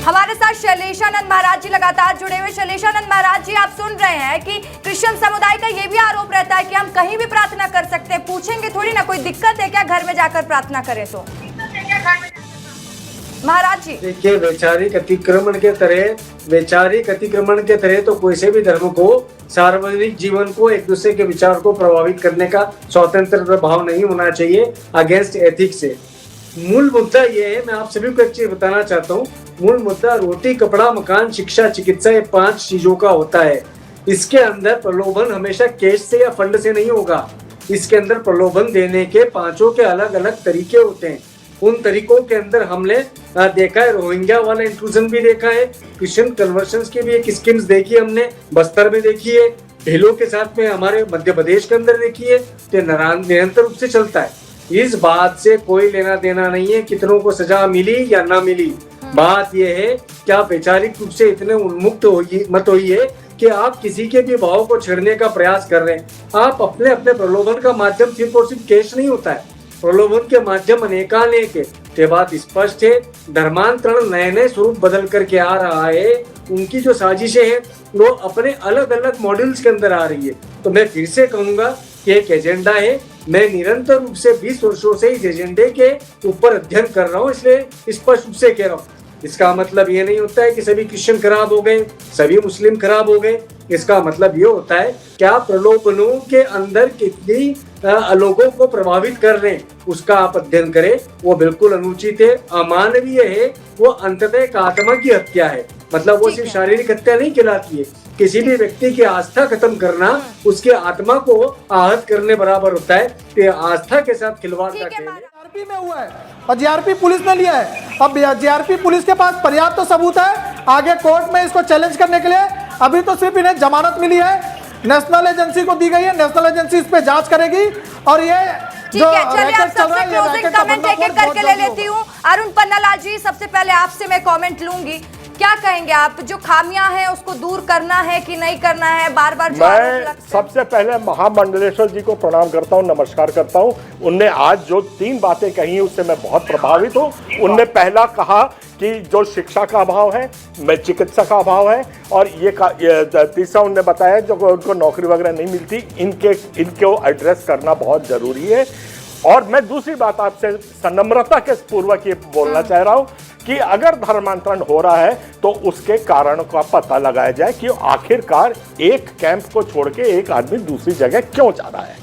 हमारे साथ शैलेशानंद महाराज जी लगातार जुड़े हुए। शैलेशानंद महाराज जी, आप सुन रहे हैं कि क्रिश्चियन समुदाय का ये भी आरोप रहता है कि हम कहीं भी प्रार्थना कर सकते हैं, पूछेंगे थोड़ी ना कोई दिक्कत है क्या घर में जाकर प्रार्थना करें तो? महाराज जी देखिए, वैचारिक अतिक्रमण के तरह तो कोई से भी धर्म को, सार्वजनिक जीवन को, एक दूसरे के विचार को प्रभावित करने का स्वतंत्र भाव नहीं होना चाहिए अगेंस्ट एथिक्स से। मूल मुद्दा ये है, मैं आप सभी को एक चीज बताना चाहता हूँ। मूल मुद्दा रोटी, कपड़ा, मकान, शिक्षा, चिकित्सा, ये 5 चीजों का होता है। इसके अंदर प्रलोभन हमेशा कैश से या फंड से नहीं होगा। इसके अंदर प्रलोभन देने के 5 के अलग अलग तरीके होते हैं। उन तरीकों के अंदर हमने देखा है, रोहिंग्या वाला इंक्लूजन भी देखा है, क्रिश्चियन कन्वर्शंस की भी एक स्कीम्स देखी हमने, बस्तर में देखी है, ढीलों के साथ में हमारे मध्य प्रदेश के अंदर देखी है। तो निरंतर रूप से चलता है। इस बात से कोई लेना देना नहीं है कितनों को सजा मिली या ना मिली। बात यह है कि आप वैचारिक रूप से इतने उन्मुक्त मत होइए कि आप किसी के भी भाव को छेड़ने का प्रयास कर रहे हैं। आप अपने अपने प्रलोभन का माध्यम सिर्फ और सिर्फ कैश नहीं होता है, प्रलोभन के माध्यम अनेकानेक है। ये बात स्पष्ट है। धर्मांतरण नए नए स्वरूप बदल करके आ रहा है। उनकी जो साजिशें हैं वो अपने अलग अलग मॉड्यूल्स के अंदर आ रही है। तो मैं फिर से कहूंगा कि एक एजेंडा है। मैं निरंतर रूप से 20 वर्षों से इस एजेंडे के ऊपर अध्ययन कर रहा हूँ, इसलिए स्पष्ट रूप से कह रहा हूँ। इसका मतलब ये नहीं होता है कि सभी क्रिश्चियन खराब हो गए, सभी मुस्लिम खराब हो गए। इसका मतलब ये होता है क्या प्रलोभनों के अंदर कितनी लोगों को प्रभावित कर रहे हैं, उसका आप अध्ययन करें। वो बिल्कुल अनुचित है, अमानवीय है। वो अंततः एक आत्मा की हत्या है। मतलब वो सिर्फ शारीरिक हत्या नहीं कहलाती है। किसी भी व्यक्ति की आस्था खत्म करना उसकी आत्मा को आहत करने बराबर होता है। तो आस्था के साथ खिलवाड़ का जीआरपी में हुआ है और जीआरपी पुलिस ने लिया है। अब जीआरपी पुलिस के पास पर्याप्त तो सबूत है आगे कोर्ट में इसको चैलेंज करने के लिए। अभी तो सिर्फ इन्हें जमानत मिली है, नेशनल एजेंसी को दी गई है। नेशनल एजेंसी इस पे जांच करेगी और ये जो रैकेट चल रहा है, ये रैकेट का एक करके ले लेती हूँ। अरुण पन्नालाल जी, सबसे पहले आपसे मैं कमेंट लूंगी। क्या कहेंगे आप, जो खामियां हैं उसको दूर करना है कि नहीं करना है? बार बार मैं सबसे पहले महामंडलेश्वर जी को प्रणाम करता हूं, नमस्कार करता हूं। उनने आज जो 3 बातें कही उससे मैं बहुत प्रभावित हूं। उनने पहला कहा कि जो शिक्षा का अभाव है, में चिकित्सा का अभाव है, और ये तीसरा उनने बताया जो उनको नौकरी वगैरह नहीं मिलती, इनको एड्रेस करना बहुत जरूरी है। और मैं दूसरी बात आपसे सनम्रता के पूर्वक ये बोलना चाह रहा हूं कि अगर धर्मांतरण हो रहा है तो उसके कारण का पता लगाया जाए कि आखिरकार एक कैंप को छोड़ के एक आदमी दूसरी जगह क्यों जा रहा है।